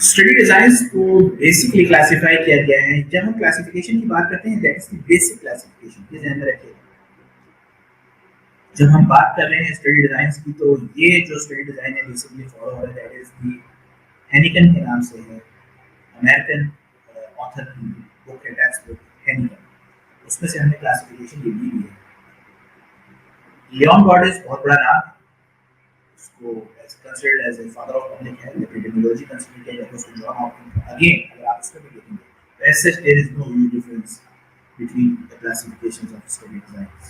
Study designs को basically classify किया गया है। जब हम क्लासिफिकेशन की बात करते हैं, that is the basic classification, ये ध्यान में रखिएगा। जब हम बात कर रहे हैं स्टडी डिजाइन्स की, तो ये जो स्टडी डिजाइन है बेसिकली फॉलो हो रहा है, दैट इज दी हेनिकन के नाम से है, अमेरिकन ऑथर की बुक है, टेक्स्ट बुक हेनिकन। उसमें से हमने क्लासिफिकेशन ये ली है। लियोन गॉडेस बहुत बड़ा नाम है, उसको considered as a father of public health, epidemiology considered किया जाता है उसको जॉन हॉपकिंस। अगेन अगर आप इसमें भी देखेंगे, तो as such there is no huge difference between the classifications of study designs.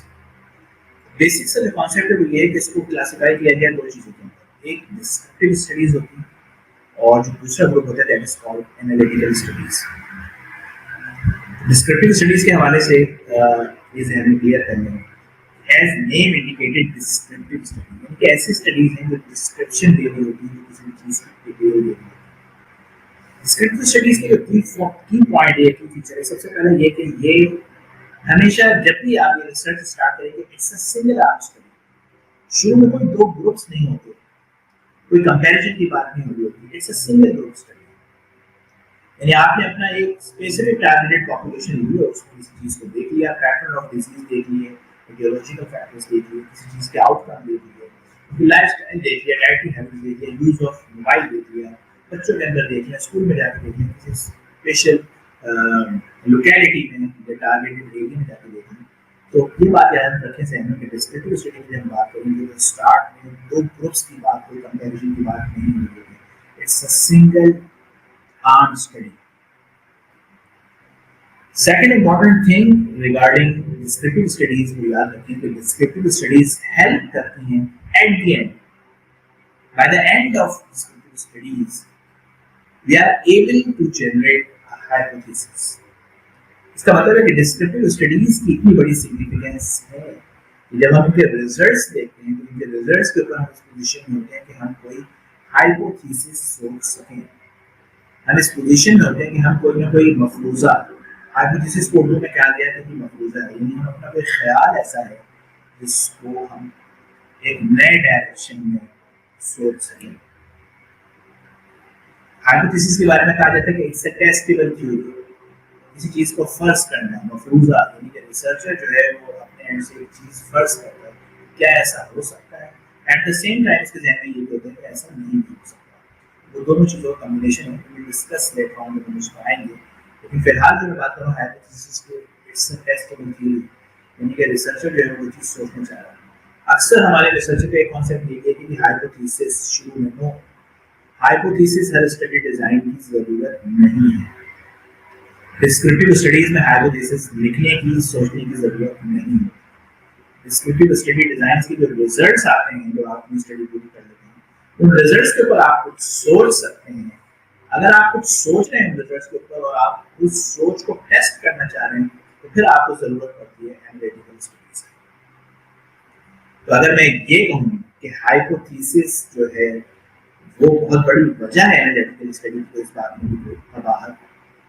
Basic से जो कॉन्सेप्ट है वो ये है कि इसको क्लासिफाई किया गया दो चीजों के अंदर, एक डिस्क्रिप्टिव स्टडीज होती है और जो दूसरा ग्रुप होता है that is called analytical studies. Descriptive studies के हवाले से ये ज़हन में क्लियर कर लें, as name indicated descriptive study, यानी कि ऐसी स्टडीज हैं जो डिस्क्रिप्शन दे रही होती है, जो किसी भी चीज की डिटेल दे रही होती है। डिस्क्रिप्टिव स्टडीज के जो की पॉइंट है, की फीचर है, सबसे पहले ये कि ये हमेशा जब भी आप ये रिसर्च स्टार्ट करेंगे, it's a single arm study. शुरू में कोई दो ग्रुप्स नहीं होते, कोई कंपैरिजन की बात नहीं हो रही होती, it's a single group study. यानी आपने अपना एक स्पेसिफिक टारगेटेड पॉपुलेशन ली और उसको किसी चीज को देख लिया, पैटर्न ऑफ डिजीज देख लिए, ईडियोलॉजिकल फैक्टर्स देख लिए, किसी चीज के आउटकम देख लिए, उनकी लाइफस्टाइल देख लिया, डाइटरी हैबिट्स देख लिया, यूज ऑफ मोबाइल देख लिया, बच्चों के अंदर देख लिया, स्कूल में जाकर देख लिया, किसी स्पेशल लोकेलिटी में या टारगेटेड एरिया में जाकर देख लिया। तो ये बात याद रखें सहन में, डिस्क्रिप्टिव स्टडी की हम बात करेंगे तो स्टार्ट में दो ग्रुप्स की बात, कोई कंपैरिजन की बात नहीं होगी, it's a single arm study. Second important thing regarding descriptive studies को याद रखें कि descriptive studies help करती हैं at the end. By the end of descriptive studies, we are able to generate a hypothesis. इसका मतलब है कि descriptive studies की इतनी बड़ी significance है कि जब हम उनके results देखते हैं, तो उनके results के ऊपर हम इस पोजीशन में होते हैं कि हम कोई hypothesis सोच सकें। हम इस पोजीशन में होते हैं कि हम कोई ना कोई मफरूजा, हाइपोथेसिस को उर्दू में क्या दिया है कि मफरूजा है, यानी हम अपना कोई ख्याल ऐसा है जिसको हम एक नए डायरेक्शन में सोच सकें। हाइपोथेसिस के बारे में कहा जाता है कि इट्स अ टेस्टेबल थ्योरी, किसी चीज को फर्ज करना। मफरूजा यानी कि रिसर्चर जो है वो अपने एंड से एक चीज फर्ज करता है, क्या ऐसा हो सकता है, एट द सेम टाइम उसके ज़हन में ये भी होता है कि ऐसा नहीं हो सकता। वो दोनों चीज़ों का कॉम्बिनेशन है, हम डिस्कस लेटर ऑन जब हम उसको आएंगे। लेकिन फिलहाल जो मैं बात कर रहा हूँ हाइपोथेसिस के, इट्स अ टेस्टेबल थ्योरी, यानी कि रिसर्चर जो है वो चीज़ सोचना चाह रहा है। अक्सर हमारे रिसर्चर का एक कॉन्सेप्ट ये है कि हाइपोथेसिस शुरू में नो, हाइपोथेसिस हर स्टडी डिजाइन की जरूरत नहीं है। डिस्क्रिप्टिव स्टडीज में हाइपोथेसिस लिखने की, सोचने की जरूरत नहीं है। डिस्क्रिप्टिव स्टडी डिजाइन के जो रिजल्ट्स आते हैं, जो आप अपनी स्टडी पूरी कर लेते हैं, उन रिजल्ट्स के ऊपर आप कुछ सोच सकते हैं। अगर आप कुछ सोच रहे हैं रिजल्ट्स के ऊपर और आप उस सोच को टेस्ट करना चाह रहे हैं, तो फिर आपको जरूरत पड़ती है एनालिटिकल स्टडीज की। तो अगर मैं ये कहूँ कि हाइपोथेसिस जो है वो बहुत बड़ी वजह है एनालिटिकल स्टडी की, इस बात में भी कोई कबाहत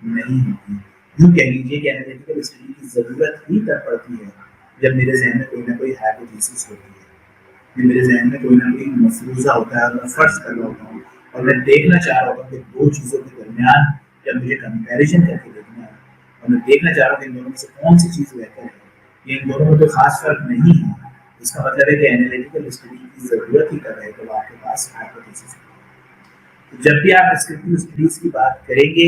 नहीं होती। यूँ कह लीजिए कि एनालिटिकल स्टडी की जरूरत ही तब पड़ती है जब मेरे जहन में कोई ना कोई हाइपोथेसिस होती है, जब मेरे जहन में कोई ना कोई मफरूजा होता है और मैं फर्ज कर रहा होता हूँ और मैं देखना चाह रहा होता हूँ कि दो चीज़ों के दरमियान जब मुझे कंपैरिजन करके देखना है और मैं देखना चाह रहा हूँ कि इन दोनों में से कौन सी चीज़ बेहतर है, ये इन दोनों में तो खास फर्क नहीं है, इसका मतलब है कि एनालिटिकल स्टडी की ज़रूरत ही कब है, तो आपके पास हाइपोथेसिस है। तो जब भी आप डिस्क्रिप्टिव स्टडीज की बात करेंगे,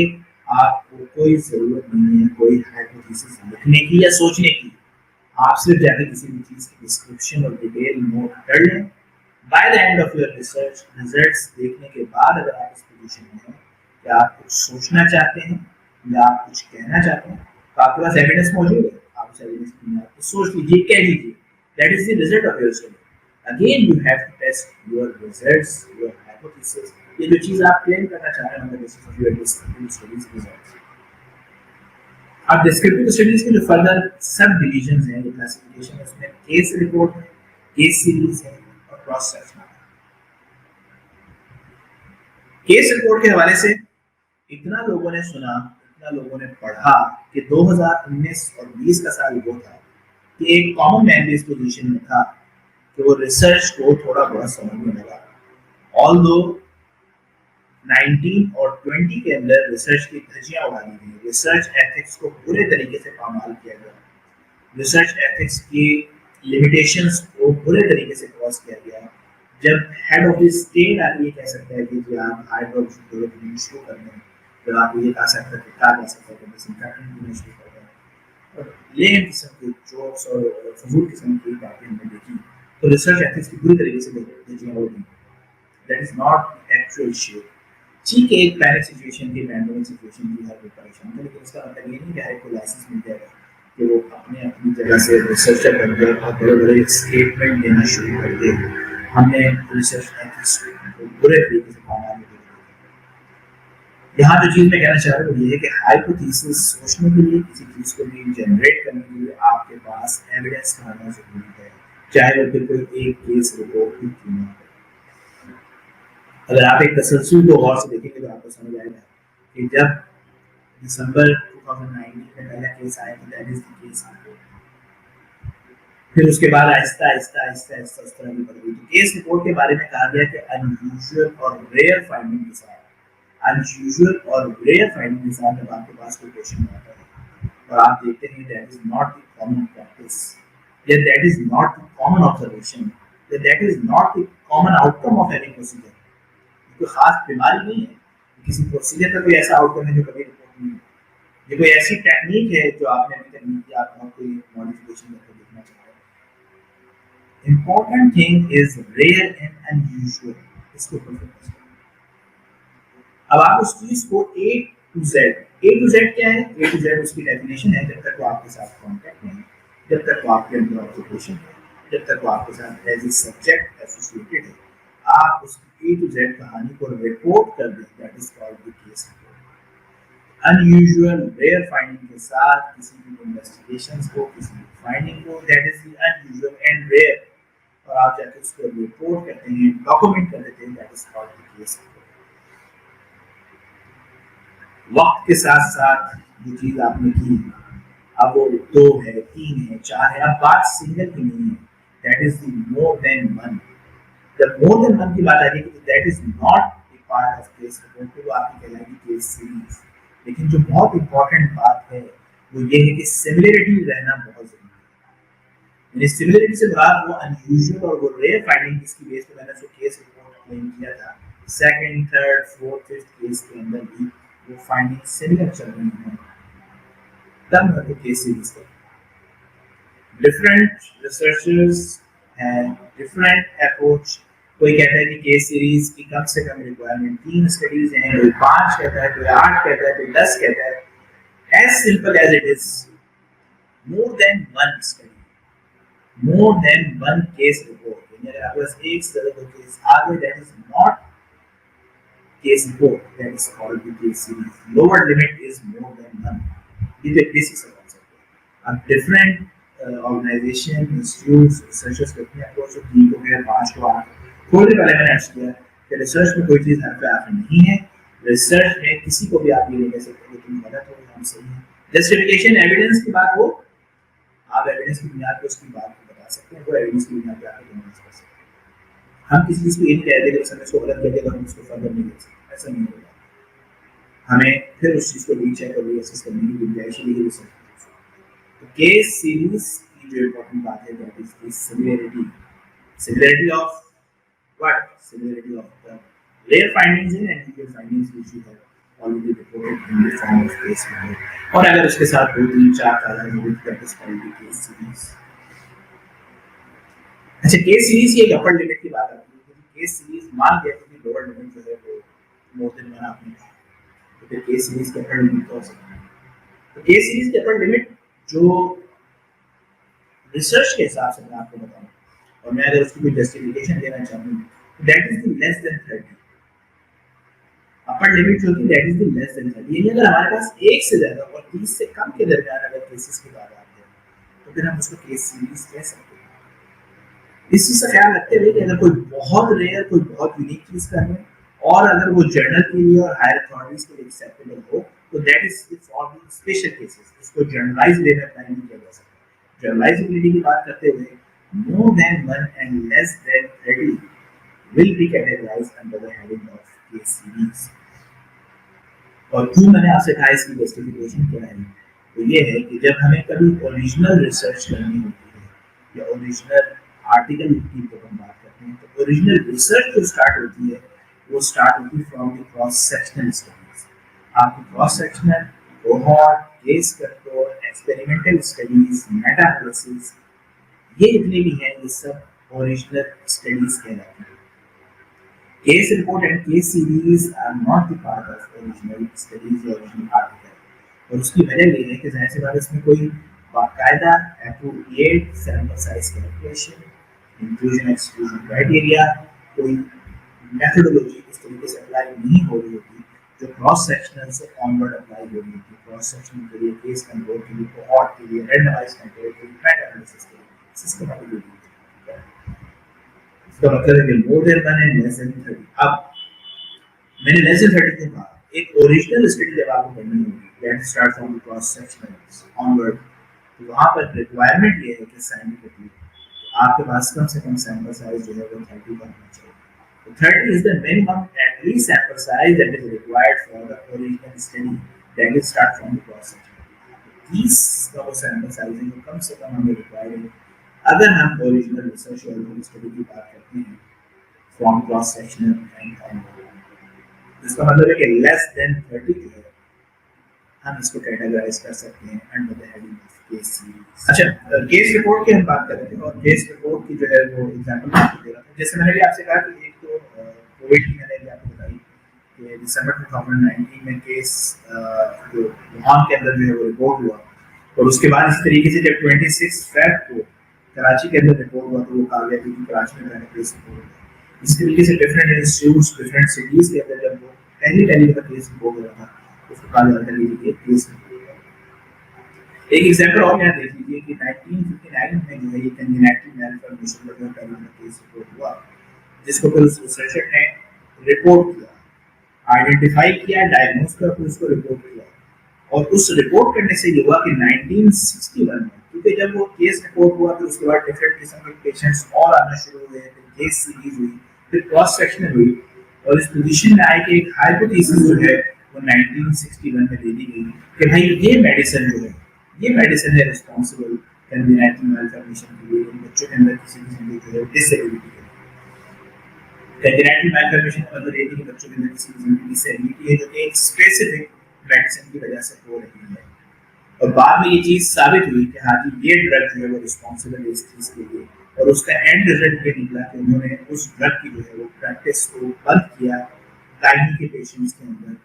आपको कोई ज़रूरत नहीं है कोई हाइपोथेसिस लिखने की या सोचने की। आप सिर्फ जाकर किसी भी चीज़ की डिस्क्रिप्शन और डिटेल नोट कर लें। By the end of your research results देखने के बाद अगर आप इस पोजीशन में हैं कि आप कुछ सोचना चाहते हैं या आप कुछ कहना चाहते हैं, तो आपके पास एविडेंस मौजूद है, आप उस एविडेंस को सोच लीजिए, कह लीजिए, that is the result of your study. Again you have to test your results, your hypothesis, ये जो चीज़ आप क्लेम करना चाह रहे हैं on the basis of your descriptive studies results. अब डिस्क्रिप्टिव स्टडीज के जो फर्दर सब डिवीजंस हैं, जो क्लासिफिकेशन है, उसमें केस रिपोर्ट है, केस सीरीज है और क्रॉस सेक्शन है। केस रिपोर्ट के हवाले से इतना लोगों ने सुना, इतना लोगों ने पढ़ा कि 2019 और 20 का साल वो था कि एक कॉमन मैन भी इस पोजीशन में था कि वो रिसर्च को थोड़ा बहुत समझने लगा। ऑल्दो 19 और 20 के अंदर रिसर्च की धज्जियां उड़ा दी गई, रिसर्च एथिक्स को बुरे तरीके से पामाल किया गया, रिसर्च एथिक्स की लिमिटेशंस को बुरे तरीके से क्रॉस किया गया। जब हेड ऑफ द स्टेट आके ये कह सकता है कि जी आप हाइड्रोक्सी शुरू कर दें, जब आप ये कहा सकते हैं कहा जा सकता है कि डिसइंफेक्टेंट शुरू कर दें, और लेम किस्म के जोक्स और फजूल किस्म की बातें हमने देखी, तो रिसर्च एथिक्स की बुरी तरीके से धज्जियां उड़ गई। That is not actual shape. ठीक है, एक पैनिक सिचुएशन थी, पैंडेमिक सिचुएशन थी, हर कोई परेशान था, लेकिन इसका मतलब ये नहीं कि हर कोई लाइसेंस मिल जाएगा कि वो अपने अपनी जगह से रिसर्चर बन गए और बड़े बड़े स्टेटमेंट देना शुरू कर दिए। हमने रिसर्च एथिक्स को बुरे तरीके से पाना नहीं दिया। यहाँ जो चीज़ मैं कहना चाह रहा हूँ वो ये है कि हाइपोथेसिस सोचने के लिए, किसी चीज़ को भी जनरेट करने के लिए आपके पास एविडेंस का होना जरूरी है, चाहे वो फिर कोई एक केस रिपोर्ट ही क्यों ना हो। अगर आप एक तसलसल को गौर से देखेंगे तो आपको समझ आएगा कि जब दिसंबर 2019 में पहला केस आया तो दैट इज द केस, फिर उसके बाद आहिस्ता आहिस्ता आहिस्ता आहिस्ता उस तरह की बढ़ गई। तो केस रिपोर्ट के बारे में कहा गया कि अनयूजुअल और रेयर फाइंडिंग के साथ, अनयूजुअल और रेयर फाइंडिंग के साथ जब आपके पास कोई पेशेंट आता है और आप देखते हैं that is not the common practice, या that is not the common observation, या that is not the common outcome of any procedure, कोई खास बीमारी नहीं है, किसी प्रोसीजर का कोई ऐसा आउटकम है जो कभी रिपोर्ट नहीं है, ये कोई ऐसी टेक्निक है जो आपने अभी तक नहीं की, आप और कोई मॉडिफिकेशन करके देखना चाहते हैं। Important thing is rare and unusual, इसको फोकस करें। अब आप उस चीज को ए टू जेड क्या है, ए टू जेड उसकी डेफिनेशन है, जब तक वो आपके साथ कांटेक्ट में है, जब तक वो आपके अंदर ऑब्जर्वेशन है, जब तक वो आपके साथ एज ए सब्जेक्ट एसोसिएटेड है, आप उसकी ए टू जेड कहानी को रिपोर्ट कर दें, that is called the case report. Unusual rare finding के साथ किसी भी इन्वेस्टिगेशंस को, किसी भी फाइंडिंग को, that is the unusual and rare, और आप जाके उसको रिपोर्ट करते हैं, डॉक्यूमेंट कर देते हैं, that is called the case report. वक्त के साथ साथ जो चीज आपने की, अब वो 2 है, 3 है, 4 है, अब बात सिंगल की नहीं है, that is the more than one. जब मोर देन वन की बात आ गई तो that is not a part of case report, तो आपकी कहलाएगी केस सीरीज। लेकिन जो बहुत इंपॉर्टेंट बात है वो ये है कि सिमिलरिटी रहना बहुत जरूरी है। यानी सिमिलरिटी से मुराद वो अनयूजुअल और वो रेयर फाइंडिंग जिसकी बेस पे मैंने उसको केस रिपोर्ट क्लेम किया था, second, third, fourth, fifth case के अंदर भी वो फाइंडिंग सिमिलर चल रही है, तब मैं तो केस सीरीज कर। डिफरेंट रिसर्चर्स हैं, डिफरेंट अप्रोच। कोई कहता है कि केस सीरीज की कम से कम रिक्वायरमेंट 3 स्टडीज हैं, कोई 5 कहता है, कोई 8 कहता है, कोई 10 कहता है। As simple as it is, more than one study, more than one case report, यानी अगर आपके पास एक से ज्यादा केस आ गए, that is not case report, that is called the case series. Lower limit is more than one, ये तो basic सा कांसेप्ट है। अब डिफरेंट ऑर्गेनाइजेशन, इंस्टीट्यूट्स, रिसर्चर्स के अपने अप्रोच, 3 को गए, 5 को 8। थोड़ी देर पहले मैंने अर्ज किया कि रिसर्च में कोई चीज़ हर पे आखिर नहीं है। रिसर्च में किसी को भी आप ये नहीं कह सकते कि तुम गलत हो, हम सही हैं। जस्टिफिकेशन एविडेंस की बात हो, आप एविडेंस की बुनियाद पर उसकी बात को बता सकते हैं, वो एविडेंस की बुनियाद पर आपको जनरलाइज कर सकते हैं। हम किसी चीज़ को ये नहीं कहते कि रिसर्च को गलत करके तो हम उसको फर्दर नहीं कर सकते, ऐसा नहीं होगा। हमें फिर उस चीज़ को रीचेक और रीअसेस करने की गुंजाइश है रिसर्च। तो केस सीरीज की जो इम्पोर्टेंट बात है that is the similarity, similarity of what? Similarity of the rare findings and unusual findings which you have already reported in the form of case report. और अगर उसके साथ 2, 3, 4 कारण हो तो that is called the case series. अच्छा, case series की एक अपर लिमिट की बात आती है, केस सीरीज मान लिया कि लोअर लिमिट जो है वो मोर देन वन आपने कहा, तो फिर केस सीरीज की अपर लिमिट क्या हो सकती है? तो केस सीरीज की अपर लिमिट जो रिसर्च के हिसाब से मैं आपको बताऊं, और मैं अगर उसकी कोई जस्टिफिकेशन देना चाहूँ, that is the less than 30। Upper limit जो होती है that is the less than 30, यानी अगर हमारे पास 1 से ज्यादा और 30 से कम के दरमियान अगर केसेस की बात आती है तो फिर हम उसको केस सीरीज कह सकते हैं। इस चीज का ख्याल रखते हुए कि अगर कोई बहुत रेयर, कोई बहुत यूनिक चीज कर रहे हैं और अगर वो जर्नल के लिए और हायर अथॉरिटीज के लिए एक्सेप्टेबल हो, तो that is for the special cases, उसको जनरलाइज वे में अप्लाई नहीं किया जा सकता। जनरलाइजेबिलिटी की बात करते हुए more than 1 and less than 30 will be categorized under the heading of case series. और क्यों मैंने आपसे कहा इसकी जस्टिफिकेशन क्या है, तो ये है कि जब हमें कभी ओरिजिनल रिसर्च करनी होती है या ओरिजिनल आर्टिकल की जब हम बात करते हैं, तो ओरिजिनल रिसर्च जो स्टार्ट होती है वो स्टार्ट होती है from the cross sectional studies. आपकी cross sectional cohort, case control, experimental studies, meta analysis, ये जितने भी हैं ये सब ओरिजिनल स्टडीज कहलाती हैं। Case report and case series are not the part of original studies or original article। और उसकी वजह ये है कि जाहिर सी बात इसमें कोई बाकायदा appropriate sample size calculation, inclusion exclusion criteria, कोई methodology इस तरीके से अप्लाई नहीं हो रही होती जो क्रॉस सेक्शनल से ऑनवर्ड अप्लाई हो रही होती। क्रॉस सेक्शनल के लिए, केस कंट्रोल के लिए, कोहॉर्ट के लिए, रैंडमाइज्ड कंट्रोल के लिए, मेटा एनालिसिस के लिए सिस्टमैटिक होती है। इसका मतलब है कि more than 1 and less than 30। अब मैंने लेस देन 30 क्यों कहा? एक ओरिजिनल स्टडी जब आपको करनी होगी, let's start from cross sectional onward, तो वहां पर रिक्वायरमेंट ये है कि साइंटिफिकली आपके पास कम से कम सैंपल साइज जो है वो 30 का होना चाहिए। तो 30 is the minimum at least sample size that is required for the original study that will start from the cross section। 30 का वो सैंपल साइज है जो कम से कम हमें रिक्वायर्ड है अगर हम ओरिजिनल रिसर्च और ओरिजिनल स्टडी की बात करते हैं from cross sectional and onward. इसका मतलब है कि लेस देन 30 जो है हम इसको कैटेगराइज कर सकते हैं under the heading of case series. अच्छा, केस रिपोर्ट की हम बात कर रहे थे और केस रिपोर्ट की जो है वो एग्जांपल आपको दे रहा था। जैसे मैंने भी आपसे कहा कि एक तो कोविड की मैंने भी आपको बताई कि दिसंबर 2019 में केस जो वुहान के अंदर जो है वो रिपोर्ट हुआ, और उसके बाद इस तरीके से जब 26 फेब को कराची के अंदर रिपोर्ट हुआ तो वो कहा गया कि कराची में मैंने केस रिपोर्ट हुआ। इस तरीके से डिफरेंट इंस्टीट्यूट्स, डिफरेंट सिटीज के अंदर जब वो पहली का केस रिपोर्ट हो रहा था उसको कहा जाता है कि केस रिपोर्ट। एक एग्जांपल और यहाँ देख लीजिए कि 1959 में जो है ये कंजेनिटल मैलफॉर्मेशन का पहला केस रिपोर्ट हुआ, जिसको फिर उस रिसर्चर ने रिपोर्ट किया, आइडेंटिफाई किया, डायग्नोस किया, फिर उसको रिपोर्ट किया। और उस रिपोर्ट करने से ये हुआ कि 1961 में, क्योंकि जब वो केस रिपोर्ट हुआ तो उसके बाद डिफरेंट किस्म के पेशेंट्स और आना शुरू हुए, फिर केस सीरीज हुई, फिर क्रॉस सेक्शनल हुई, और इस पोजीशन में आए कि एक हाइपोथेसिस जो है वो 1961 में दे दी गई कि भाई ये मेडिसिन जो है, ये मेडिसिन है रिस्पांसिबल कंजेनिटल मैलफॉर्मेशन के लिए, बच्चों के अंदर किसी किस्म की जो है डिसेबिलिटी है। कंजेनिटल मैलफॉर्मेशन का मतलब ये है कि बच्चों के अंदर किसी किस्म की डिसेबिलिटी है जो कि एक स्पेसिफिक मेडिसिन की वजह से हो रही है। और बाद में ये चीज साबित हुई कि हाँ जी ये ड्रग जो है वो रिस्पॉन्सिबल है इस चीज के लिए, और उसका एंड रिजल्ट ये निकला कि उन्होंने उस ड्रग की जो है वो प्रैक्टिस को बंद किया गायनी के पेशेंट्स के अंदर,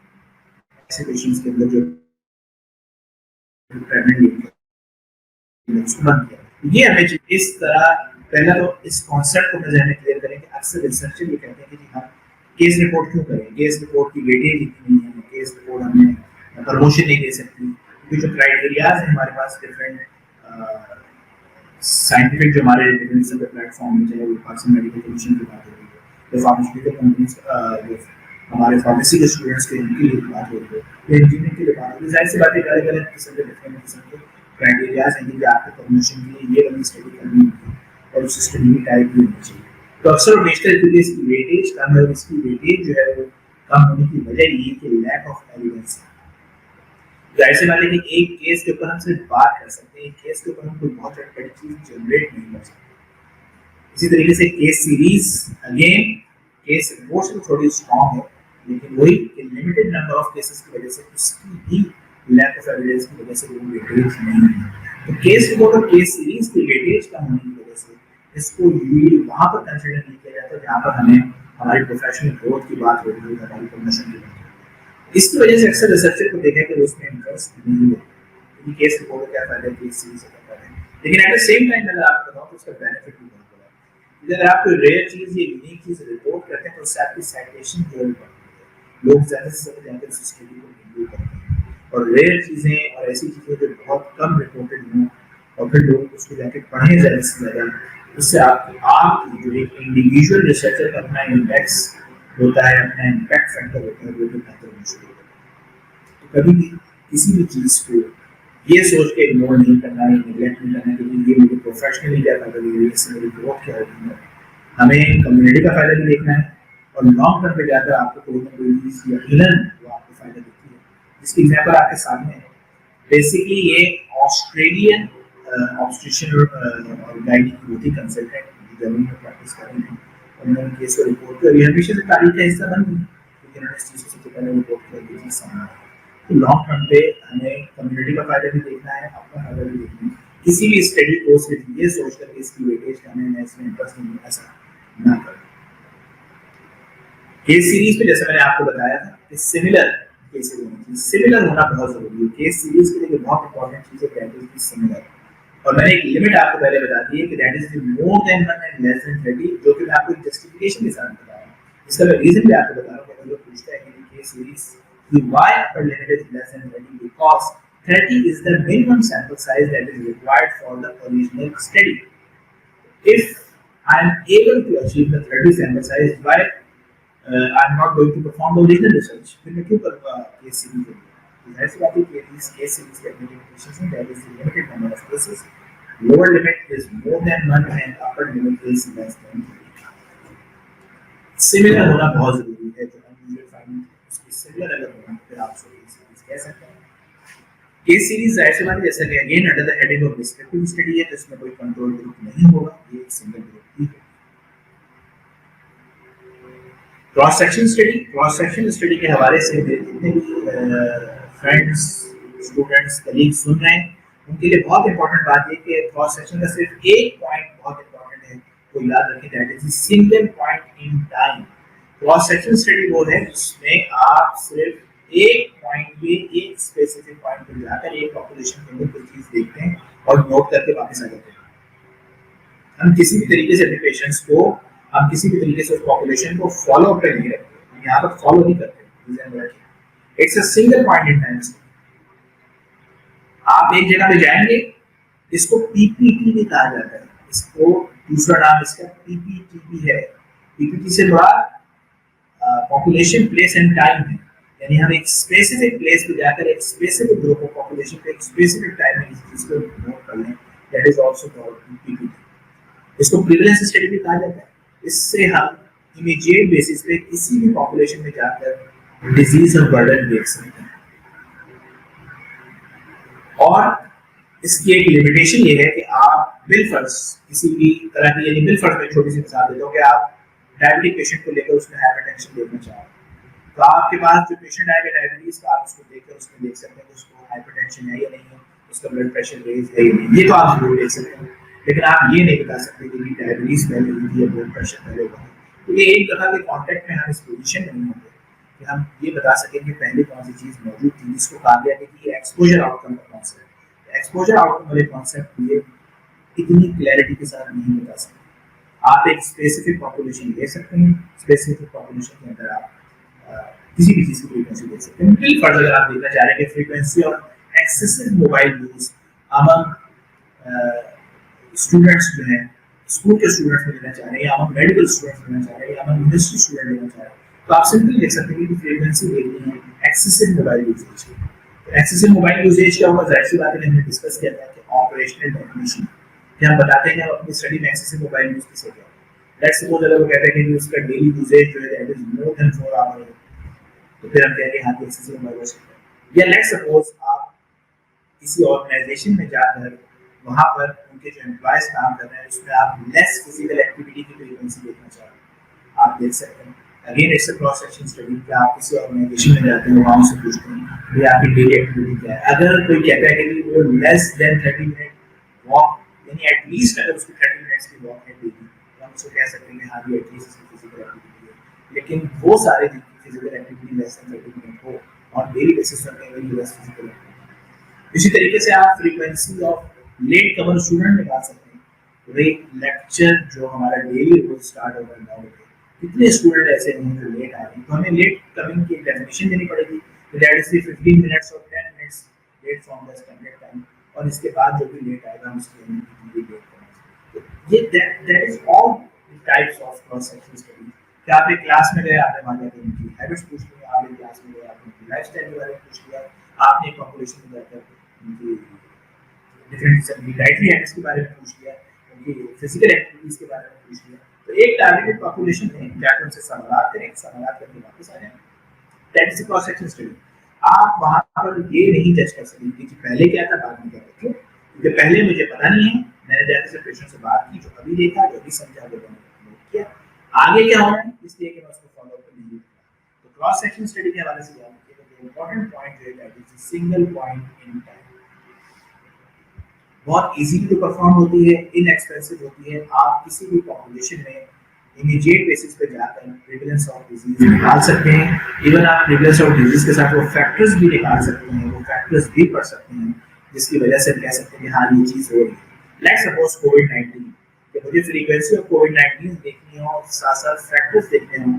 ऐसे पेशेंट्स के अंदर जो प्रेग्नेंट उसको बंद किया। ये हमें इस तरह पहला तो इस कॉन्सेप्ट को मैं ज़हन में क्लियर करें कि अक्सर रिसर्चर ये कहते हैं कि जी हम केस रिपोर्ट क्यों करें, केस रिपोर्ट की वेटेज इतनी नहीं है, केस रिपोर्ट हमें प्रमोशन नहीं दे सकती, क्योंकि जो क्राइटेरियाज हैं हमारे पास डिफरेंट साइंटिफिक जो हमारे डिफरेंट किस्म के प्लेटफॉर्म में, चाहे वो पाकिस्तान मेडिकल कमीशन की बात हो रही है, जो फार्मास्यूटिकल कंपनीज जो हमारे फार्मेसी के स्टूडेंट्स के उनके लिए बात हो रही है, तो इंजीनियरिंग के लिए बात हो रही है, जाहिर सी बात है अलग अलग किस्म के डिफरेंट किस्म के क्राइटेरियाज हैं कि आपको प्रमोशन के लिए ये वाली स्टडी करनी होगी और उस स्टडी की टाइप भी होनी चाहिए। तो अक्सर बेशतर क्योंकि इसकी वेटेज कम है, और इसकी वेटेज जो है वो कम होने की वजह ये कि लैक ऑफ एविडेंस है। जाहिर सी बात है कि एक केस के ऊपर हम सिर्फ बात कर सकते हैं, एक केस के ऊपर हम कोई बहुत बड़ी चीज जनरेट नहीं कर सकते। इसी तरीके से case series again case report से थोड़ी स्ट्रॉन्ग है, लेकिन वही लिमिटेड नंबर ऑफ केसेस की वजह से उसकी भी लैक ऑफ एविडेंस की वजह से वो वेटेज नहीं है। तो केस रिपोर्ट और केस सीरीज की वेटेज कम होने की वजह से इसको वहाँ पर कंसिडर नहीं किया जाता जहाँ पर हमें हमारी प्रोफेशनल ग्रोथ की बात हो रही है, हमारी प्रमोशन की बात हो रही है। इसकी वजह से अक्सर रिसर्चर को देखा कि उसमें इंटरेस्ट नहीं है कि केस रिपोर्ट का क्या फायदा है, केस सीरीज का क्या फायदा है। लेकिन एट द सेम टाइम अगर आपको बताऊँ तो उसका बेनिफिट भी बहुत बड़ा है। अगर आप कोई रेयर चीज़ या यूनिक चीज़ रिपोर्ट करते हैं तो उससे आपकी साइटेशन जो है बढ़ती है, लोग ज़्यादा से ज़्यादा जाकर उस स्टडी को रिव्यू करते हैं, और रेयर चीज़ें और ऐसी चीज़ें जो बहुत कम रिपोर्टेड हों और फिर लोग उसको जाके पढ़ें ज़्यादा से ज़्यादा, उससे आप जो एक इंडिविजुअल रिसर्चर का अपना इंडेक्स होता है, अपना इम्पैक्ट फैक्टर होता है, वो भी बेहतर होना शुरू होता है। तो कभी भी किसी भी चीज़ को ये सोच के इग्नोर नहीं करना है, निगलेक्ट नहीं करना कि ये मुझे प्रोफेशनली क्या फायदा दे रही है, इससे मेरी ग्रोथ क्या होगी है। हमें कम्युनिटी का फायदा भी देखना है और लॉन्ग टर्म पे जाकर आपको कोई ना कोई चीज यकीनन वो आपको फायदा देती है, जिसकी एग्जाम्पल आपके सामने है। बेसिकली ये ऑस्ट्रेलियन ऑब्स्टेट्रिशियन और गायनी होती कंसल्टेंट जर्मनी में प्रैक्टिस कर रही थी, उन्होंने केस को रिपोर्ट किया, हमेशा से तारीख का हिस्सा बन गई क्योंकि उन्होंने इस चीज़ को सबसे पहले रिपोर्ट किया, ये चीज़ सामने आई। तो लॉन्ग टर्म पे हमें कम्युनिटी का फायदा भी देखना है, अपना फायदा भी देखना है। किसी भी स्टडी कोर्स के लिए सोच करके इसकी वेटेज करने में इसमें इंटरेस्ट नहीं है, ऐसा ना करें। केस सीरीज पे जैसे मैंने आपको बताया था कि सिमिलर केसेस होनी चाहिए, सिमिलर होना बहुत जरूरी है। केस सीरीज के लिए बहुत इंपॉर्टेंट चीज है दैट इज सिमिलर, और मैंने एक लिमिट आपको पहले बता दी है कि that is more then 1 and less than 30, जो कि मैं आपको एक जस्टिफिकेशन के साथ बता रहा हूं। इसका मैं रीजन भी आपको बता रहा हूं। अगर लोग पूछते हैं कि केस सीरीज की why upper limit is less than 30, because 30 is the minimum sample size that is required for the original study. If I am able to achieve the 30 sample size, why I am not going to perform the original research? फिर मैं क्यों करूँगा case series? ऐसी बात है कि इस case series के limitations हैं, that is the limited number of cases. Lower limit is more than 1 and upper limit is less than 3. Similar होना बहुत जरूरी है, जो unusual finding उसकी similar अगर होना फिर आप उसको केस सीरीज कह सकते हैं। केस सीरीज जाहिर सी बात है, जैसा कि again under the heading of descriptive study है, तो इसमें कोई कंट्रोल ग्रुप नहीं होगा, ये एक सिंगल ग्रुप ही है। Cross section study, cross section study के हवाले से जितने भी फ्रेंड्स, स्टूडेंट्स, कलीग्स सुन रहे हैं, उनके लिए बहुत इंपॉर्टेंट बात है कि क्रॉस सेक्शन का सिर्फ एक पॉइंट बहुत इंपॉर्टेंट है, तो याद रखें, that is the single point in time. Cross section study वो है जिसमें आप सिर्फ एक पॉइंट पे, एक स्पेसिफिक पॉइंट पे जाकर एक पॉपुलेशन के अंदर कोई चीज देखते हैं और नोट करके वापस आ जाते हैं। हम किसी भी तरीके से अपने पेशेंट्स को, हम किसी भी तरीके से उस पॉपुलेशन को फॉलो अप पे नहीं रखते, हम यहाँ पर फॉलो नहीं करते। It's a single point in time. आप एक जगह पे जाएंगे, इसको पीपीटी भी कहा जाता है, इसको दूसरा नाम इसका पीपीटी भी है। पीपीटी से मुराद पॉपुलेशन, प्लेस एंड टाइम है, यानी हम एक स्पेसिफिक प्लेस पे जाकर एक स्पेसिफिक ग्रुप ऑफ पॉपुलेशन पे एक स्पेसिफिक टाइम में इस चीज को नोट कर लें, that is also called PPT. इसको प्रिवलेंस स्टडी भी कहा जाता है। इससे हम इमीडिएट बेसिस पे किसी भी पॉपुलेशन में जाकर डिजीज और बर्डन देख सकते हैं। और इसकी एक लिमिटेशन ये है कि आप बिलफर्ज किसी भी तरह की, यानी बिलफर्ज में छोटी सी मिसाल देता हूँ कि आप डायबिटिक पेशेंट को लेकर उसमें हाइपरटेंशन देखना चाह रहे हैं, तो आपके पास जो पेशेंट आएगा डायबिटीज का, आप उसको देखकर उसमें देख सकते हैं कि उसको हाइपरटेंशन है या नहीं है, उसका ब्लड प्रेशर रेज है या नहीं, ये तो आप जरूर देख सकते हैं। लेकिन आप ये नहीं बता सकते कि डायबिटीज पहले हुई थी या ब्लड प्रेशर पहले हुआ है। तो ये एक तरह के कॉन्टेक्ट में हम इस पोजीशन में नहीं होते कि हम ये बता सकें कि पहले कौन सी चीज़ मौजूद थी, जिसको कहा गया कि एक्सपोजर आउटकम का कॉन्सेप्ट। एक्सपोजर आउटकम वाले कॉन्सेप्ट ये इतनी क्लैरिटी के साथ नहीं बता सकते। आप एक स्पेसिफिक पॉपुलेशन ले सकते हैं, स्पेसिफिक पॉपुलेशन के अंदर आप किसी भी चीज की फ्रीक्वेंसी देख सकते हैं। बिल फर्दर अगर आप देखना चाह रहे हैं कि frequency of excessive mobile use among students जो हैं, स्कूल के स्टूडेंट्स में लेना चाह रहे हैं, या अमंग मेडिकल स्टूडेंट्स लेना चाह रहे हैं, या अमंग यूनिवर्सिटी स्टूडेंट लेना चाह रहे हैं, तो आप सिंपली देख सकते हैं कि फ्रीक्वेंसी देखनी है एक्सेसिव मोबाइल यूजेज की। तो एक्सेसिव मोबाइल यूजेज क्या होगा, जाहिर सी बात है, हमने डिस्कस किया था कि ऑपरेशनल डेफिनेशन कि हम बताते हैं कि अपनी स्टडी में एक्सेसिव मोबाइल यूज किसे कहते हैं। लेट्स सपोज अगर वो कहते हैं कि उसका डेली यूजेज जो है that is more than 4 hour, तो फिर हम कहेंगे हाँ एक्सेसिव मोबाइल यूज करते हैं। या लेट्स सपोज आप किसी ऑर्गेनाइजेशन में जाकर वहाँ पर उनके जो एम्प्लॉयज काम कर रहे हैं उसमें आप लेस फिजिकल एक्टिविटी की फ्रीक्वेंसी देखना चाह रहे हैं, आप देख सकते हैं। Again it's a cross section study कि आप किसी ऑर्गेनाइजेशन में जाते हैं, वहाँ से पूछते हैं कि आपकी डेली एक्टिविटी क्या है। अगर कोई कहता है कि वो लेस देन 30 मिनट वॉक, यानी एटलीस्ट अगर उसकी 30 मिनट्स की वॉक है डेली, तो हम उसको कह सकते हैं कि हाँ ये एटलीस्ट उसकी फिजिकल एक्टिविटी है। लेकिन वो सारे physical activity less than 30 minute हो और डेली बेसिस पर वेरी लेस फिजिकल एक्टिविटी। इसी तरीके से आप frequency of late comer student निकाल सकते हैं। तो एक लेक्चर जो हमारा डेली रोज स्टार्ट होगा 9 बजे, कितने स्टूडेंट ऐसे हैं जो लेट आ रहे हैं, तो हमें लेट कमिंग की डेफिनेशन देनी पड़ेगी, दैट इज 15 मिनट्स और 10 minutes late from the standard time, और इसके बाद जो भी लेट आएगा हम उसके लिए लेट करेंगे। तो ये that is all types of cross section study. क्या आप एक क्लास में गए, आपने वहाँ जाकर उनकी हैबिट्स पूछ ली, आप एक क्लास में गए आपने उनकी लाइफस्टाइल के बारे में पूछ लिया, आपने एक पॉपुलेशन में जाकर उनकी डिफरेंट किस्म की डाइटरी हैबिट्स के बारे में पूछ लिया, उनकी फिजिकल एक्टिविटीज के बारे में पूछ लिया, तो एक टारगेटेड पॉपुलेशन में जाकर उनसे सवाल करें, सवाल करके वापस आ जाए। That is cross section study. आप वहां पर ये नहीं जज कर सकते कि पहले क्या था बाद में क्या था, क्यों? क्योंकि पहले मुझे पता नहीं है, मैंने जाकर से पेशेंट से बात की, जो अभी देखा, जो अभी समझा, वो मैंने नोट किया, आगे क्या होना है इसलिए कि मैं उसको फॉलो अप नहीं किया। तो क्रॉस सेक्शन स्टडी के हवाले से याद रखिएगा, इंपॉर्टेंट पॉइंट जो है that is single point in time. बहुत इजीली तो परफॉर्म होती है, इनएक्सपेंसिव होती है। आप किसी भी पॉपुलेशन में इमीडिएट बेसिस पे जाकर प्रिवलेंस ऑफ डिजीज निकाल सकते हैं। इवन आप प्रिवलेंस ऑफ डिजीज के साथ वो फैक्टर्स भी निकाल सकते हैं, वो फैक्टर्स भी पढ़ सकते हैं, जिसकी वजह से कह सकते हैं कि हाँ ये चीज़ हो रही है। लेट्स सपोज कोविड-19, कि मुझे फ्रीक्वेंसी ऑफ कोविड-19 देखनी हो और साथ साथ फैक्टर्स देखने हों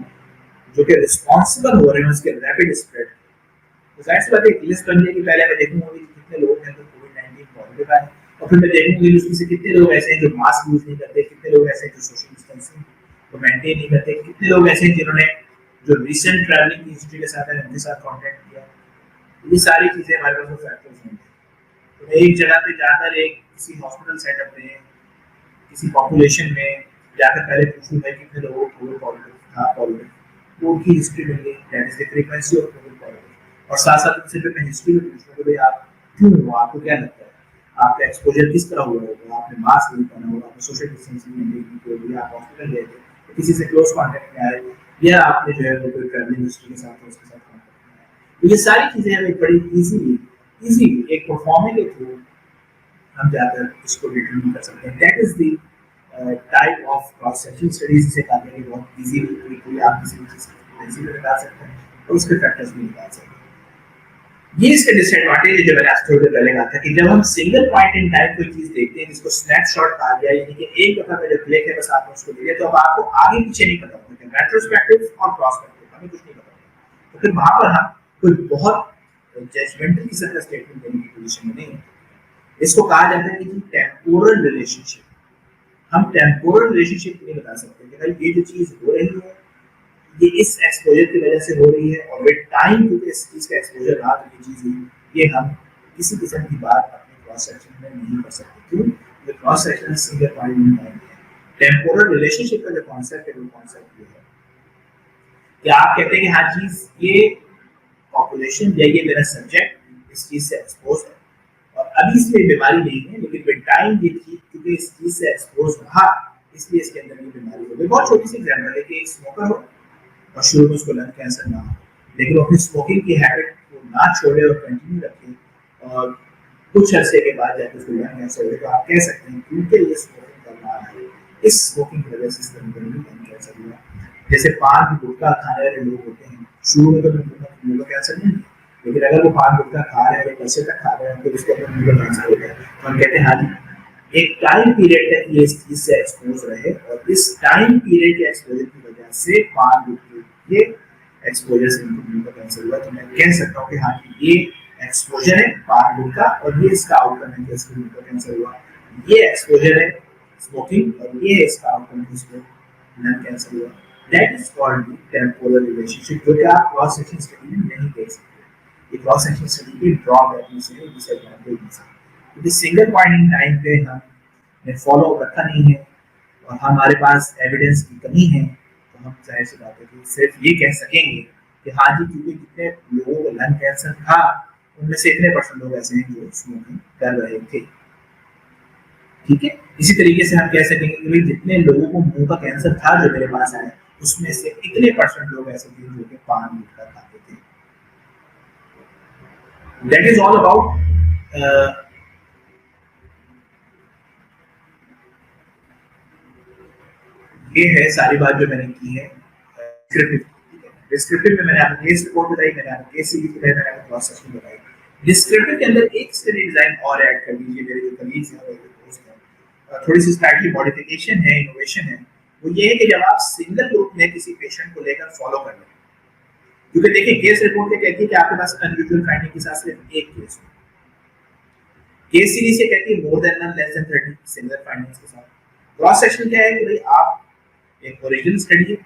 जो कि रिस्पॉन्सिबल हो रहे हैं उसके रैपिड स्प्रेड। तो जाहिर सी बात है, एक लिस्ट बन जाएगी, पहले मैं देखूंगा कि कितने लोगों के अंदर कोविड-19 पॉजिटिव आए, और फिर मैं देखूंगी उसमें से कितने लोग ऐसे हैं जो मास्क यूज नहीं करते, कितने लोग ऐसे हैं जो सोशल डिस्टेंसिंग को मेंटेन नहीं करते, कितने लोग ऐसे हैं जिन्होंने जो रिसेंट ट्रैवलिंग की हिस्ट्री के साथ है उनके साथ कांटेक्ट किया। ये सारी चीजें हमारे पास फैक्टर्स होंगे। तो मैं एक जगह पे जाकर एक किसी हॉस्पिटल सेटअप में किसी पॉपुलेशन में जाकर पहले पूछूं भाई कितने लोगों को कोविड पॉजिटिव था, पॉजिटिव, तो उनकी हिस्ट्री मिल गई, that is the frequency of Covid positive. और साथ साथ उनसे फिर मैं हिस्ट्री में पूछूं कि भाई आप क्यों हुआ, आपको क्या लगता है, आपका एक्सपोजर किस तरह हुआ होगा, आपने मास्क नहीं पहना होगा, आपने सोशल डिस्टेंसिंग मेंटेन की होगी, आप हॉस्पिटल गए थे तो किसी से क्लोज कॉन्टैक्ट में आए, या आपने जो है वो कोई ट्रैवलिंग हिस्ट्री के साथ उसके साथ कॉन्टैक्ट में आए। तो ये सारी चीज़ें हमें बड़ी इजीली एक परफॉर्मेंस के थ्रू हम जाकर इसको डिटरमाइन कर सकते हैं। That is the type of cross section studies जिसे कहते हैं कि बहुत इजीली कोई आप किसी भी चीज़ को इजीली निकाल सकते हैं और उसके फैक्टर्स भी निकाल सकते हैं। ये इसका डिसएडवांटेज है जो मैंने आपसे थोड़ी देर पहले कहा था कि जब हम सिंगल पॉइंट इन टाइम कोई चीज देखते हैं जिसको स्नैपशॉट कहा गया, यानी कि एक दफा का जो क्लिक है बस आपने उसको लिया, तो अब आपको आगे पीछे नहीं पता होता, रेट्रोस्पेक्टिव और प्रॉस्पेक्टिव हमें कुछ नहीं पता होता। तो फिर वहां पर हम कोई बहुत जजमेंटल किस्म का स्टेटमेंट देने की पोजीशन में नहीं होते। इसको कहा जाता है कि टेम्पोरल रिलेशनशिप। हम टेम्पोरल रिलेशनशिप नहीं बता सकते कि भाई ये जो चीज हो रही है ये इस एक्सपोजर की वजह से हो रही है, और विद टाइम क्योंकि इस चीज का एक्सपोजर रहा तो ये चीज हुई, ये हम किसी किस्म की बात अपने क्रॉस सेक्शन में नहीं कर सकते। क्यों? ये cross section single point in time है। टेम्पोरल रिलेशनशिप का जो कॉन्सेप्ट है वो कॉन्सेप्ट ये है कि आप कहते हैं कि हाँ चीज ये पॉपुलेशन या ये मेरा सब्जेक्ट इस चीज से एक्सपोज है और अभी इसमें बीमारी नहीं है, लेकिन विद टाइम ये चीज क्योंकि इस चीज से एक्सपोज रहा इसलिए इसके अंदर ये बीमारी हो गई। बहुत छोटी सी एग्जाम्पल है कि एक स्मोकर हो और शुरू में उसको लंग कैंसर ना हो, लेकिन वो अपनी स्मोकिंग की हैबिट को ना छोड़े और कंटिन्यू रखे और कुछ अरसे के बाद जाकर उसको लंग कैंसर हो, तो आप कह सकते हैं क्योंकि ये स्मोकिंग कर रहा है, इस स्मोकिंग की वजह से इसको लंग कैंसर हुआ। जैसे पान गुटखा खाने वाले लोग होते हैं, शुरू में तो उनको कैंसर नहीं है, लेकिन अगर वो पान गुटखा खा रहे हैं पैसे तक खा रहे हैं तो उसके अंदर उनको कैंसर हो गया। तो हम कहते हैं हाँ जी एक टाइम पीरियड तक ये इस चीज से एक्सपोज रहे और इस टाइम पीरियड के एक्सपोजर की वजह से पान गुटखे ये एक्सपोजर से उनको कैंसर हुआ। तो मैं कह सकता हूँ कि हाँ ये एक्सपोजर है पान गुटखा और ये इसका आउटकम है कि इसको उनको कैंसर हुआ। ये एक्सपोजर है स्मोकिंग और ये इसका आउटकम है इसको लंग कैंसर हुआ। That is called the temporal relationship, जो कि आप क्रॉस सेक्शन स्टडी में नहीं देख सकते। ये क्रॉस सेक्शन स्टडी के ड्रॉबैक में से डिसएडवांटेज में से, क्योंकि सिंगल पॉइंट इन टाइम पे हमने फॉलो रखा नहीं है और हमारे पास एविडेंस की कमी है, तो हम जाहिर सी बात है कि सिर्फ ये कह सकेंगे कि हाँ जी क्योंकि जितने लोगों को लंग कैंसर था उनमें से इतने % लोग ऐसे हैं जो स्मोकिंग कर रहे थे। ठीक है, इसी तरीके से हम कह सकेंगे कि भाई जितने लोगों को मुंह का कैंसर था जो मेरे पास आए उसमें से इतने % लोग ऐसे थे जो कि पान गुटखा खाते थे। दैट इज ऑल अबाउट ये है सारी बात जो मैंने की है डिस्क्रिप्टिव में। मैंने आपको केस रिपोर्ट बताई, मैंने आपको केस सीरीज बताई, मैंने आपको क्रॉस सेक्शन बताई। डिस्क्रिप्टिव के अंदर एक स्टडी डिजाइन और ऐड कर दीजिए मेरे जो कलीग्स हैं और दोस्त हैं, थोड़ी सी स्लाइटली मॉडिफिकेशन है, इनोवेशन है। वो ये है कि जब आप सिंगल ग्रुप में किसी पेशेंट को लेकर फॉलो कर लें, क्योंकि देखिए केस रिपोर्ट क्या कहती है कि आपके पास अनयूजुअल फाइंडिंग के साथ सिर्फ एक केस हो। केस सीरीज से कहती है more than 1 less than 30 similar findings के साथ। क्रॉस सेक्शन क्या है कि भाई आप एक ओरिजिनल स्टडी है,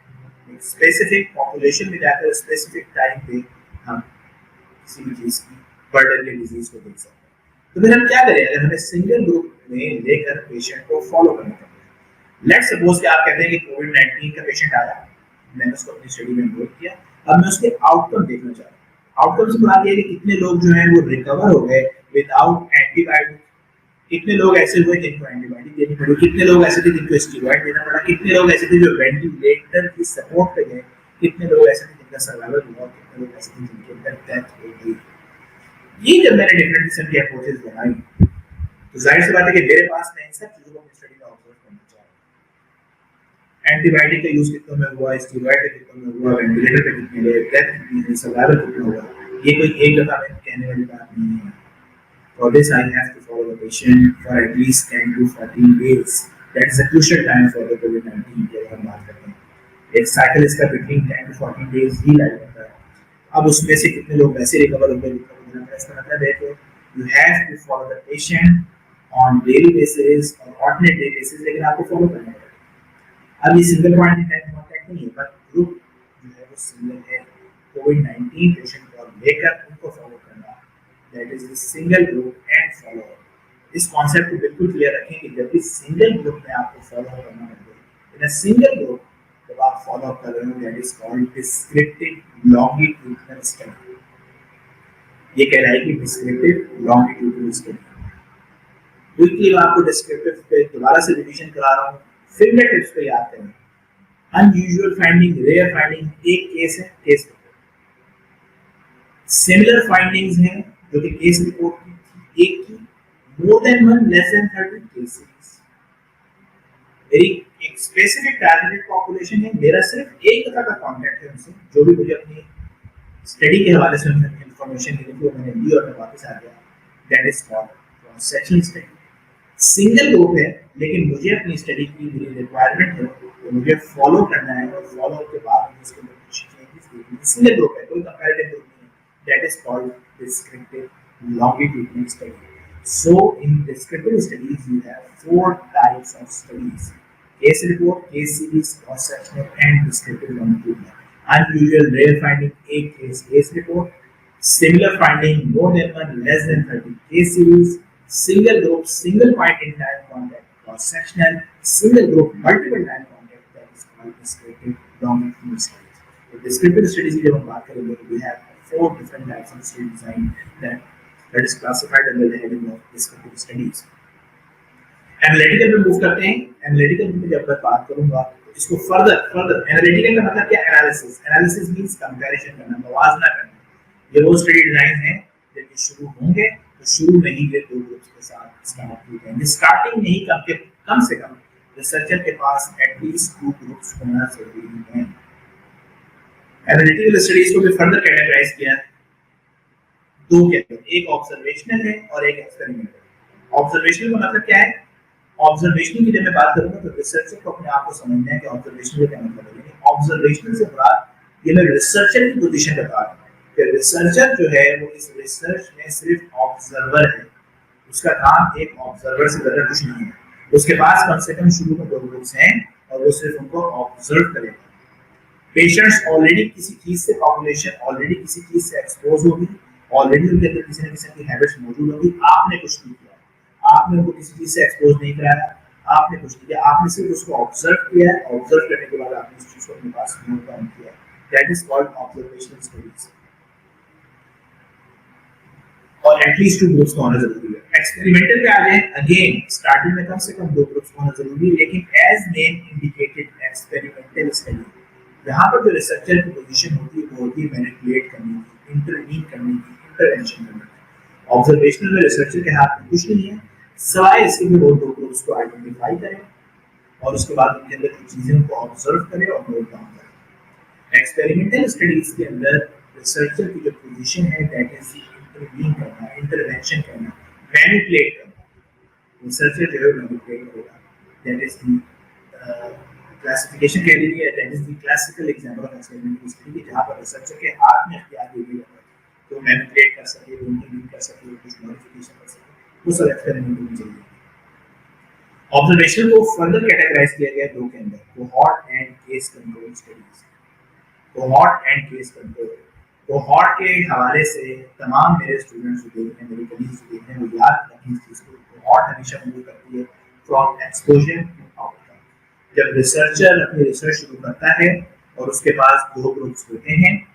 एक स्पेसिफिक पॉपुलेशन में जाकर स्पेसिफिक टाइम पे हम किसी भी चीज की बर्डन या डिजीज को देख सकते हैं। तो फिर हम क्या करें, अगर हमें सिंगल ग्रुप में लेकर पेशेंट को फॉलो करना पड़ता है, लेट्स सपोज कि आप कहते हैं कि कोविड-19 का पेशेंट आया, मैंने उसको अपनी स्टडी में इनरोल किया, अब मैं उसके आउटकम देखना चाहता हूँ। आउटकम से मुराद ये है कि कितने लोग जो हैं वो रिकवर हो गए विदाउट एंटीबायोटिक, कितने लोग ऐसे हुए जिनको एंटीबायोटिक देनी पड़ी, कितने लोग ऐसे थे जिनको स्टेरॉइड देना पड़ा, कितने लोग ऐसे थे जो वेंटिलेटर की सपोर्ट पे गए, कितने लोग ऐसे थे जिनका सर्वाइवल हुआ, कितने लोग ऐसे थे जिनके अंदर डेथ हो गई। ये जब मैंने डिफरेंट किस्म की अप्रोचेस बनाई, तो जाहिर सी बात है कि मेरे पास मैं इन सब चीज़ों को अपनी स्टडी में ऑब्जर्व करना चाह रहा हूँ। एंटीबायोटिक का यूज़ कितनों में हुआ, स्टेरॉइड का कितनों में हुआ, वेंटिलेटर पे कितने लोग, डेथ कितनी हुई, सर्वाइवल कितना हुआ। ये कोई एक दफ़ा में कहने वाली बात नहीं है। For this, I have to follow the patient for at least 10 to 14 days. That is a crucial time for the COVID-19 जब हम बात करते हैं। एक साइकिल इसका between 10 to 14 days he life होता है। अब उसमें से कितने लोग वैसे रिकवर हो गए, इसका मतलब है कि you have to follow the patient on daily basis और alternate day basis, लेकिन आपको follow करना पड़ेगा। अब ये single point in time contact नहीं है, but group जो है वो single है। COVID-19 patient को लेकर उनको follow करना, that is the single group and follow up। इस कॉन्सेप्ट को बिल्कुल क्लियर रखें कि जब भी सिंगल ग्रुप में आपको फॉलो करना है, इन अ सिंगल ग्रुप जब आप फॉलो अप कर रहे हो, that is called descriptive longitudinal study. ये कहलाएगी डिस्क्रिप्टिव लॉन्गिट्यूडिनल स्टडी। क्विकली मैं आपको डिस्क्रिप्टिव पे दोबारा से रिवीजन करा रहा हूँ, फिर मैं टिप्स पे याद करें। अनयूजुअल फाइंडिंग, रेयर फाइंडिंग एक केस है, केस रिपोर्ट। सिमिलर फाइंडिंग्स हैं जो कि केस रिपोर्ट की थी, एक की, more than one, less than 30 cases। मेरी एक स्पेसिफिक टारगेटेड पॉपुलेशन है, मेरा सिर्फ एक तरह का कॉन्टैक्ट है उनसे, जो भी मुझे अपनी स्टडी के हवाले से इंफॉर्मेशन मिली थी वो मैंने ली और मैं वापस आ गया। That is called cross sectional study. Single group है, लेकिन मुझे अपनी स्टडी की मेरी रिक्वायरमेंट है, तो मुझे फॉलो करना है और फॉलो के बाद उसके अंदर कुछ चेंजेस देखनी है। सिंगल ग्रुप है, कोई कंपैरेटिव ग्रुप नहीं है। That is called descriptive longitudinal study. So in descriptive studies, you have 4 types of studies: case report, case series, cross-sectional, and descriptive longitudinal. Unusual, rare finding, एक case report. Similar finding, more than one, less than 30, case series. Single group, single point in time contact, cross-sectional. Single group, multiple time contact, that is called descriptive longitudinal studies. So descriptive studies की जब हम बात करेंगे, we have 4 different types of study design that is classified under the heading of descriptive studies. Analytical पे move करते हैं। Analytical में जब मैं बात करूंगा तो इसको फर्दर एनालिटिकल का मतलब क्या, एनालिसिस। एनालिसिस मींस कंपैरिजन करना, मुवाजना करना। ये वो स्टडी डिजाइन है जब ये शुरू होंगे तो शुरू में ही ये दो ग्रुप्स के साथ स्टार्ट होते हैं। स्टार्टिंग में ही कम से कम रिसर्चर के पास एटलीस्ट 2 ग्रुप्स होना जरूरी है। एनालिटिकल स्टडीज को भी फर्दर कैटेगराइज किया है दो के अंदर, एक ऑब्जर्वेशनल है और एक एक्सपेरिमेंटल। ऑब्जर्वेशनल का मतलब क्या है, ऑब्जर्वेशनल की जब मैं बात करूंगा तो रिसर्चर को अपने आप को समझना है कि ऑब्जर्वेशनल का क्या मतलब है। ऑब्जर्वेशनल से मुराद ये मैं रिसर्चर की पोजीशन बता रहा हूं कि रिसर्चर जो है वो इस रिसर्च में सिर्फ ऑब्जर्वर है। उसका काम एक ऑब्जर्वर से ज्यादा कुछ नहीं है। उसके पास कम से कम शुरू में 2 ग्रुप्स हैं और वो सिर्फ उनको ऑब्जर्व करेगा। पेशेंट्स ऑलरेडी किसी चीज से, पॉपुलेशन ऑलरेडी किसी चीज से एक्सपोज होगी, ऑलरेडी उनके अंदर किसी न किसी की हैबिट्स मौजूद होगी। आपने कुछ नहीं किया, आपने उनको किसी चीज से एक्सपोज नहीं कराया, आपने कुछ नहीं किया, आपने सिर्फ उसको ऑब्जर्व किया है। ऑब्जर्व करने के बाद आपने उस चीज को अपने पास नोट डाउन किया। That is called observational studies. और एटलीस्ट 2 ग्रुप्स का होना जरूरी है। एक्सपेरिमेंटल पे आ जाए, अगेन स्टार्टिंग में कम से कम 2 ग्रुप्स होना जरूरी है, लेकिन as name indicated experimental study, यहाँ पर जो रिसर्चर की पोजीशन होती है वो होती है मैनिपुलेट करने की, इंटरवीन करने की, इंटरवेंशन करने की। ऑब्जर्वेशनल में रिसर्चर के हाथ में कुछ नहीं है, सिवाय इसके भी वो 2 ग्रुप्स को आइडेंटिफाई करें और उसके बाद उनके अंदर कुछ चीजें को ऑब्जर्व करें और नोट डाउन करें। एक्सपेरिमेंटल स्टडीज के अंदर रिसर्चर की जो पोजीशन है दैट इज इंटरवीन करना, इंटरवेंशन करना, मैनिपुलेट करना। रिसर्चर जो है मैनिपुलेट करेगा। दैट इज द क्लासिफिकेशन कह लीजिए, that is the classical example of experimental study, जहां पर रिसर्चर के हाथ में इख्तियार दे दिया जाता है तो मैनिपुलेट कर सके, इंटरवीन कर सके, कुछ मॉडिफिकेशन कर सके, वो सब एक्सपेरिमेंटल में चाहिए। ऑब्जर्वेशन को फर्दर कैटेगराइज किया गया 2 के अंदर, cohort and case control studies. Cohort and case control, cohort के हवाले से तमाम मेरे स्टूडेंट्स जो देख रहे हैं, मेरे कलीग्स जो देख रहे हैं, वो याद रखें इस चीज को। कोहॉर्ट हमेशा मूव करती है फ्रॉम एक्सपोजर टू आउटकम। जब रिसर्चर अपनी रिसर्च शुरू करता है और उसके पास दो ग्रुप्स होते हैं,